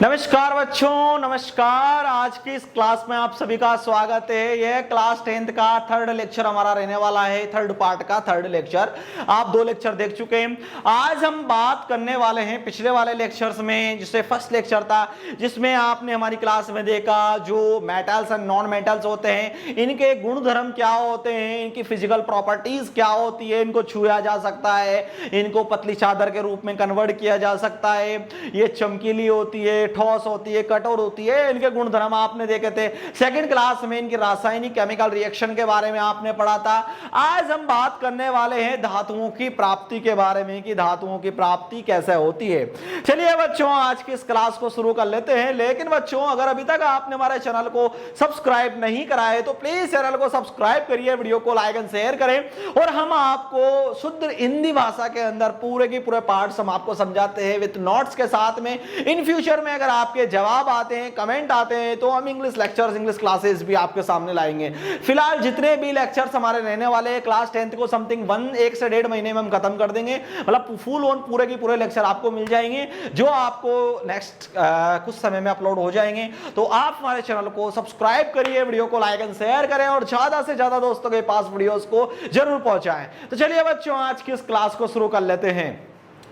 नमस्कार बच्चों, नमस्कार। आज की इस क्लास में आप सभी का स्वागत है। यह क्लास 10th का थर्ड लेक्चर हमारा रहने वाला है, थर्ड पार्ट का थर्ड लेक्चर। आप 2 लेक्चर देख चुके हैं। आज हम बात करने वाले हैं पिछले वाले लेक्चर्स में, जिससे फर्स्ट लेक्चर था, जिसमें आपने हमारी क्लास में देखा जो मेटल्स एंड नॉन मेटल्स होते हैं, इनके गुण धर्म क्या होते हैं, इनकी फिजिकल प्रॉपर्टीज क्या होती है, इनको छुआ जा सकता है, इनको पतली चादर के रूप में कन्वर्ट किया जा सकता है, ये चमकीली होती है, ठोस होती है, कठोर होती है, इनके गुणधर्म आपने देखे थे। सेकंड क्लास में इनकी रासायनिक केमिकल रिएक्शन के बारे में आपने पढ़ा था। आज हम बात करने वाले हैं धातुओं की प्राप्ति के बारे में कि धातुओं की प्राप्ति कैसे होती है। चलिए बच्चों, आज की इस क्लास को शुरू कर लेते हैं। लेकिन बच्चों, अगर अभी तक आपने हमारे चैनल को सब्सक्राइब नहीं करा है तो प्लीज चैनल को सब्सक्राइब करिए, वीडियो को लाइक एंड शेयर करें, और हम आपको शुद्ध हिंदी भाषा के अंदर पूरे के पूरे पार्ट्स हम आपको समझाते हैं विद नोट्स के साथ में। इन फ्यूचर में अगर आपके जवाब आते हैं, कमेंट आते हैं, तो हम इंग्लिश लेक्चर्स, इंग्लिश क्लासेस भी आपके सामने लाएंगे। फिलहाल जितने भी लेक्चर्स हमारे रहने वाले हैं, क्लास 10th को समथिंग 1 से 1.5 महीने में हम खत्म कर देंगे। मतलब फुल ऑन पूरे के पूरे लेक्चर आपको मिल जाएंगे, जो आपको नेक्स्ट कुछ समय में अपलोड हो जाएंगे। तो आप हमारे चैनल को सब्सक्राइब करिए, वीडियो को लाइक एंड शेयर करें, और ज्यादा से ज्यादा दोस्तों के पास वीडियोस को जरूर पहुंचाएं। तो चलिए बच्चों, आज की इस क्लास को शुरू कर लेते हैं।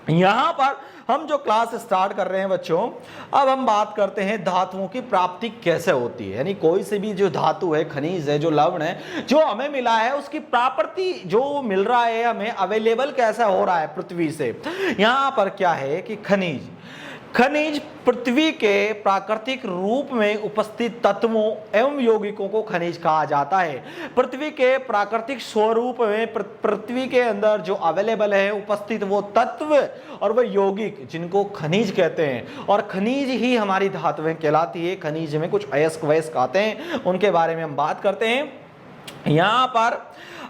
यहां पर हम जो क्लास स्टार्ट कर रहे हैं बच्चों, अब हम बात करते हैं धातुओं की प्राप्ति कैसे होती है। यानी कोई से भी जो धातु है, खनिज है, जो लवण है, जो हमें मिला है, उसकी प्राप्ति जो मिल रहा है हमें, अवेलेबल कैसा हो रहा है पृथ्वी से। यहां पर क्या है कि खनिज पृथ्वी के प्राकृतिक रूप में उपस्थित तत्वों एवं यौगिकों को खनिज कहा जाता है। पृथ्वी के प्राकृतिक स्वरूप में पृथ्वी के अंदर जो अवेलेबल है, उपस्थित वो तत्व और वो यौगिक, जिनको खनिज कहते हैं, और खनिज ही हमारी धातुएं कहलाती है। खनिज में कुछ अयस्क वयस्क आते हैं, उनके बारे में हम बात करते हैं। यहां पर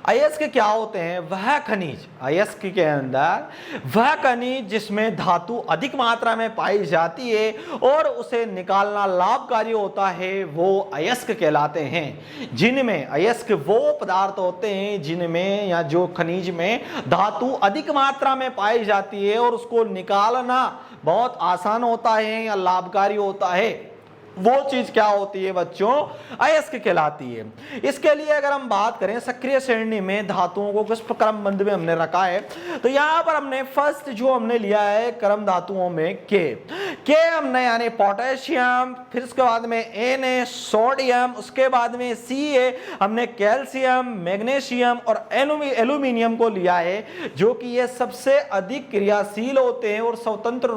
अयस्क क्या होते हैं? वह खनिज, अयस्क के अंदर वह खनिज जिसमें धातु अधिक मात्रा में पाई जाती है और उसे निकालना लाभकारी होता है, वो अयस्क कहलाते हैं। जिनमें अयस्क वो पदार्थ होते हैं जिनमें या जो खनिज में धातु अधिक मात्रा में पाई जाती है और उसको निकालना बहुत आसान होता है या लाभकारी होता है, वो चीज क्या होती है बच्चों? अयस्क कहलाती है। इसके लिए अगर हम बात करें सक्रिय श्रेणी में धातुओं को किस क्रमबद्ध में हमने रखा है, तो यहां पर हमने फर्स्ट जो हमने लिया है क्रम धातुओं में के हमने, यानी पोटेशियम, फिर उसके बाद में Na सोडियम, उसके बाद में Ca हमने कैल्शियम, मैग्नीशियम और एल्यूमिनियम को लिया है, जो कि ये सबसे अधिक क्रियाशील होते हैं और स्वतंत्र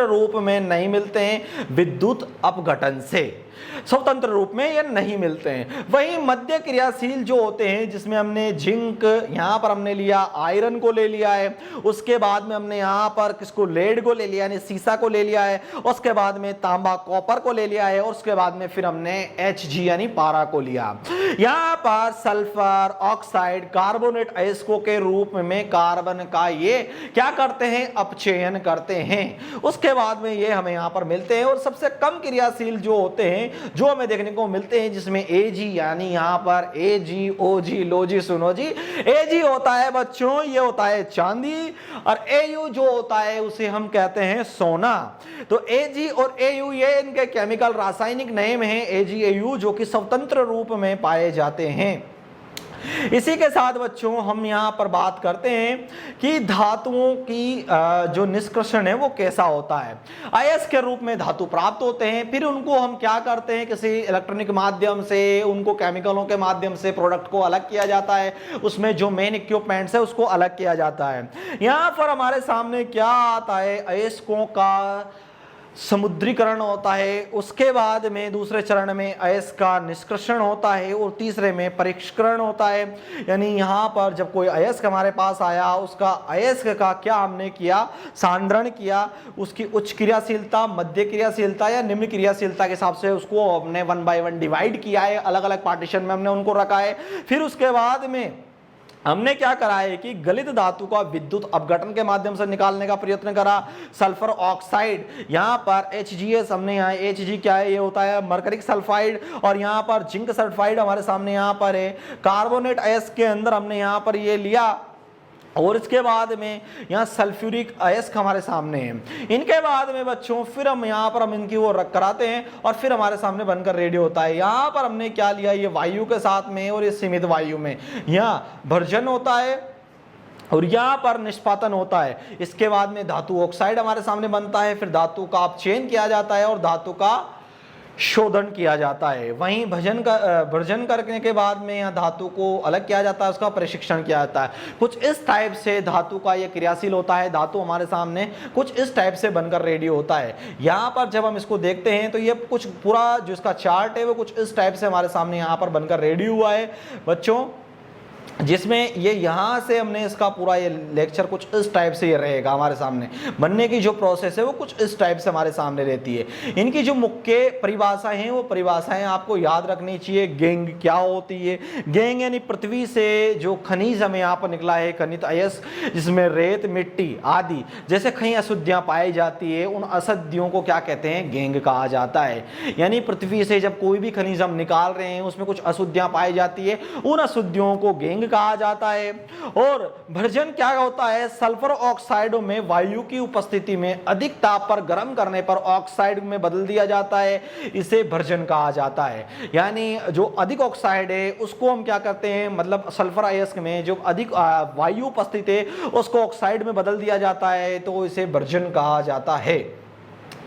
रूप में नहीं मिलते हैं विद्युत अपघटन से। स्वतंत्र रूप में ये नहीं मिलते हैं। वहीं मध्य क्रियाशील जो होते हैं, जिसमें हमने जिंक, यहां पर हमने लिया आयरन को ले लिया है, उसके बाद में हमने यहां पर किसको, लेड को ले लिया, यानी सीसा को ले लिया है, उसके बाद में तांबा कॉपर को ले लिया है, और उसके बाद में फिर हमने Hg यानी पारा को लिया। यहां पर सल्फर ऑक्साइड कार्बोनेट अयस्कों के रूप में कार्बन का ये क्या करते हैं, अपचयन करते हैं। उसके बाद में ये हमें यहां पर मिलते हैं। और सबसे कम क्रियाशील जो होते हैं, जो हमें देखने को मिलते हैं, जिसमें Ag, यानी यहां पर AgOg, लो जी सुनो जी, Ag होता है बच्चों, ये होता है चांदी, और Au जो होता है उसे हम कहते हैं सोना। तो Ag और Au ये इनके केमिकल रासायनिक नेम है, AgAu, जो कि स्वतंत्र रूप में पाए जाते हैं। इसी के साथ बच्चों हम यहां पर बात करते हैं कि धातुओं की जो निष्कर्षण है वो कैसा होता है। अयस्क के रूप में धातु प्राप्त होते हैं, फिर उनको हम क्या करते हैं, किसी इलेक्ट्रॉनिक माध्यम से, उनको केमिकलों के माध्यम से प्रोडक्ट को अलग किया जाता है, उसमें जो मेन इक्विपमेंट्स है उसको अलग किया जाता है। यहां पर हमारे सामने क्या आता है, अयस्कों का समुद्रीकरण होता है, उसके बाद में दूसरे चरण में अयस्क का निष्कर्षण होता है, और तीसरे में परिष्करण होता है। यानी यहाँ पर जब कोई अयस्क हमारे पास आया, उसका अयस्क का क्या हमने किया, सांद्रण किया, उसकी उच्च क्रियाशीलता, मध्य क्रियाशीलता या निम्न क्रियाशीलता के हिसाब से उसको हमने 1 by 1 डिवाइड किया है, अलग अलग पार्टीशन में हमने उनको रखा है। फिर उसके बाद में हमने क्या करा है कि गलित धातु का विद्युत अपघटन के माध्यम से निकालने का प्रयत्न करा। सल्फर ऑक्साइड, यहाँ पर HGS, हमने यहाँ Hg क्या है, ये होता है मरकरिक सल्फाइड, और यहाँ पर जिंक सल्फाइड हमारे सामने यहाँ पर है। कार्बोनेट अयस्क के अंदर हमने यहाँ पर ये लिया और इसके बाद में यहाँ सल्फ्यूरिक अयस्क हमारे सामने है। इनके बाद में बच्चों फिर हम यहाँ पर हम इनकी वो रख कराते हैं और फिर हमारे सामने बनकर रेडी होता है। यहाँ पर हमने क्या लिया, ये वायु के साथ में और ये सीमित वायु में यहाँ भर्जन होता है और यहाँ पर निष्पादन होता है। इसके बाद में धातु ऑक्साइड हमारे सामने बनता है, फिर धातु का अपचयन किया जाता है और धातु का शोधन किया जाता है। वहीं भर्जन करने के बाद में यहाँ धातु को अलग किया जाता है, उसका परीक्षण किया जाता है। कुछ इस टाइप से धातु का ये क्रियाशील होता है। धातु हमारे सामने कुछ इस टाइप से बनकर रेडी होता है। यहाँ पर जब हम इसको देखते हैं तो ये कुछ पूरा जो इसका चार्ट है वो कुछ इस टाइप से हमारे सामने यहाँ पर बनकर रेडी हुआ है बच्चों, जिसमें ये यहाँ से हमने इसका पूरा ये लेक्चर कुछ इस टाइप से ये रहेगा हमारे सामने। बनने की जो प्रोसेस है वो कुछ इस टाइप से हमारे सामने रहती है। इनकी जो मुख्य परिभाषाएं हैं वो परिभाषाएं आपको याद रखनी चाहिए। गैंग क्या होती है? गैंग यानी पृथ्वी से जो खनिज हमें यहाँ पर निकला है, खनिज अयस्क, जिसमें रेत, मिट्टी आदि जैसे कई अशुद्धियाँ पाई जाती है, उन अशुद्धियों को क्या कहते हैं? गैंग कहा जाता है। यानी पृथ्वी से जब कोई भी खनिज हम निकाल रहे हैं उसमें कुछ अशुद्धियाँ पाई जाती है, उन अशुद्धियों को गैंग कहा जाता है। और भर्जन क्या होता है? सल्फर ऑक्साइडों में वायु की उपस्थिति में अधिक ताप पर गर्म करने पर ऑक्साइड में बदल दिया जाता है, इसे भर्जन कहा जाता है। यानी जो अधिक ऑक्साइड है उसको हम क्या करते हैं, मतलब सल्फर अयस्क में जो अधिक वायु उपस्थित है उसको ऑक्साइड में बदल दिया जाता है, तो इसे भर्जन कहा जाता है।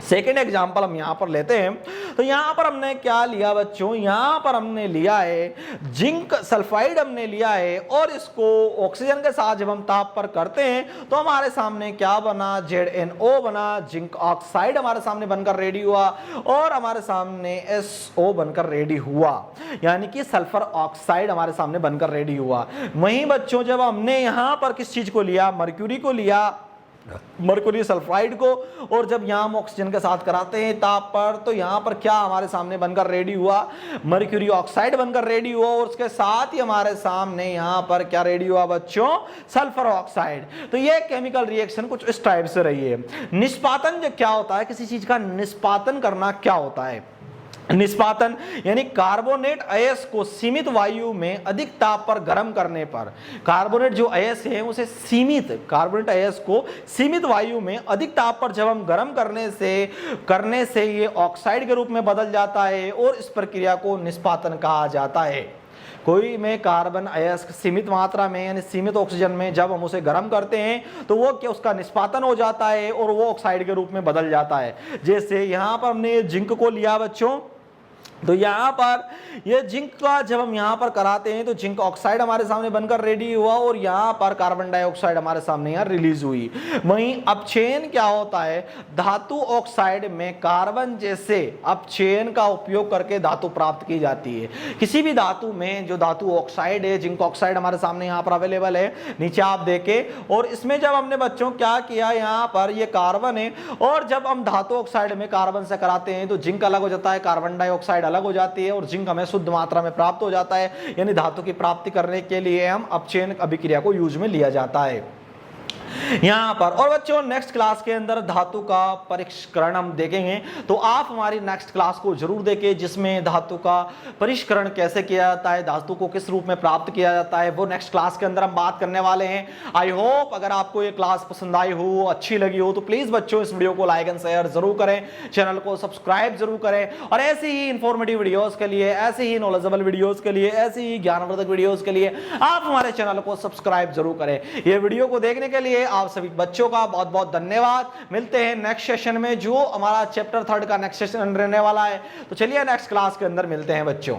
सेकेंड एग्जाम्पल हम यहाँ पर लेते हैं, तो यहाँ पर हमने क्या लिया बच्चों, यहाँ पर हमने लिया है जिंक सल्फाइड हमने लिया है और इसको ऑक्सीजन के साथ जब हम ताप पर करते हैं तो हमारे सामने क्या बना? ZnO बना। जिंक ऑक्साइड हमारे सामने बनकर रेडी हुआ और हमारे सामने SO बनकर रेडी हुआ, यानी कि सल्फर ऑक्साइड हमारे सामने बनकर रेडी हुआ। वहीं बच्चों जब हमने यहाँ पर किस चीज को लिया? मर्क्यूरी को लिया, मर्क्यूरी सल्फाइड को, और जब यहाँ हम ऑक्सीजन के साथ कराते हैं ताप पर तो यहाँ पर क्या हमारे सामने बनकर रेडी हुआ? मर्क्यूरी ऑक्साइड बनकर रेडी हुआ और उसके साथ ही हमारे सामने यहाँ पर क्या रेडी हुआ बच्चों? Sulphur oxide. तो ये केमिकल रिएक्शन कुछ इस टाइप से रही है। निष्पादन जो क्या होता है, किसी चीज का निष्पादन करना क्या होता है? निष्पादन यानी कार्बोनेट अयस्क को सीमित वायु में अधिक ताप पर गर्म करने पर, कार्बोनेट जो अयस्क है उसे कार्बोनेट अयस्क को सीमित वायु में अधिक ताप पर जब हम गर्म करने से ये ऑक्साइड के रूप में बदल जाता है और इस प्रक्रिया को निष्पादन कहा जाता है। कोई में कार्बन अयस्क सीमित मात्रा में यानी सीमित ऑक्सीजन में जब हम उसे गर्म करते हैं तो वो क्या उसका निष्पादन हो जाता है और वो ऑक्साइड के रूप में बदल जाता है। जैसे यहाँ पर हमने जिंक को लिया बच्चों, तो यहाँ पर ये जिंक का जब हम यहाँ पर कराते हैं तो जिंक ऑक्साइड हमारे सामने बनकर रेडी हुआ और यहाँ पर कार्बन डाइऑक्साइड हमारे सामने यहाँ रिलीज हुई। वहीं अपचयन क्या होता है? धातु ऑक्साइड में कार्बन जैसे अपचयन का उपयोग करके धातु प्राप्त की जाती है। किसी भी धातु में जो धातु ऑक्साइड है, जिंक ऑक्साइड हमारे सामने यहाँ पर अवेलेबल है, नीचे आप देखें, और इसमें जब हमने बच्चों क्या किया, यहाँ पर ये कार्बन है और जब हम धातु ऑक्साइड में कार्बन से कराते हैं तो जिंक अलग हो जाता है, कार्बन डाइऑक्साइड अलग हो जाती है और जिंक हमें शुद्ध मात्रा में प्राप्त हो जाता है। यानी धातु की प्राप्ति करने के लिए हम अपचयन अभिक्रिया को यूज में लिया जाता है यहाँ पर। और बच्चों नेक्स्ट क्लास के अंदर धातु का परिष्करण हम देखेंगे, तो आप हमारी नेक्स्ट क्लास को जरूर देखें, जिसमें धातु का परिष्करण कैसे किया जाता है, धातु को किस रूप में प्राप्त किया जाता है, वो नेक्स्ट क्लास के अंदर हम बात करने वाले हैं। आई होप अगर आपको ये क्लास पसंद आई हो, अच्छी लगी हो, तो प्लीज बच्चों इस वीडियो को लाइक एंड शेयर जरूर करें, चैनल को सब्सक्राइब जरूर करें और ऐसी ही इंफॉर्मेटिव वीडियोस के लिए, ऐसी ही नॉलेजेबल वीडियोस के लिए, ऐसी ही ज्ञानवर्धक वीडियोस के लिए आप हमारे चैनल को सब्सक्राइब जरूर करें। ये वीडियो को देखने के लिए आप सभी बच्चों का बहुत बहुत धन्यवाद। मिलते हैं नेक्स्ट सेशन में, जो हमारा चैप्टर 3 का नेक्स्ट सेशन रहने वाला है। तो चलिए नेक्स्ट क्लास के अंदर मिलते हैं बच्चों।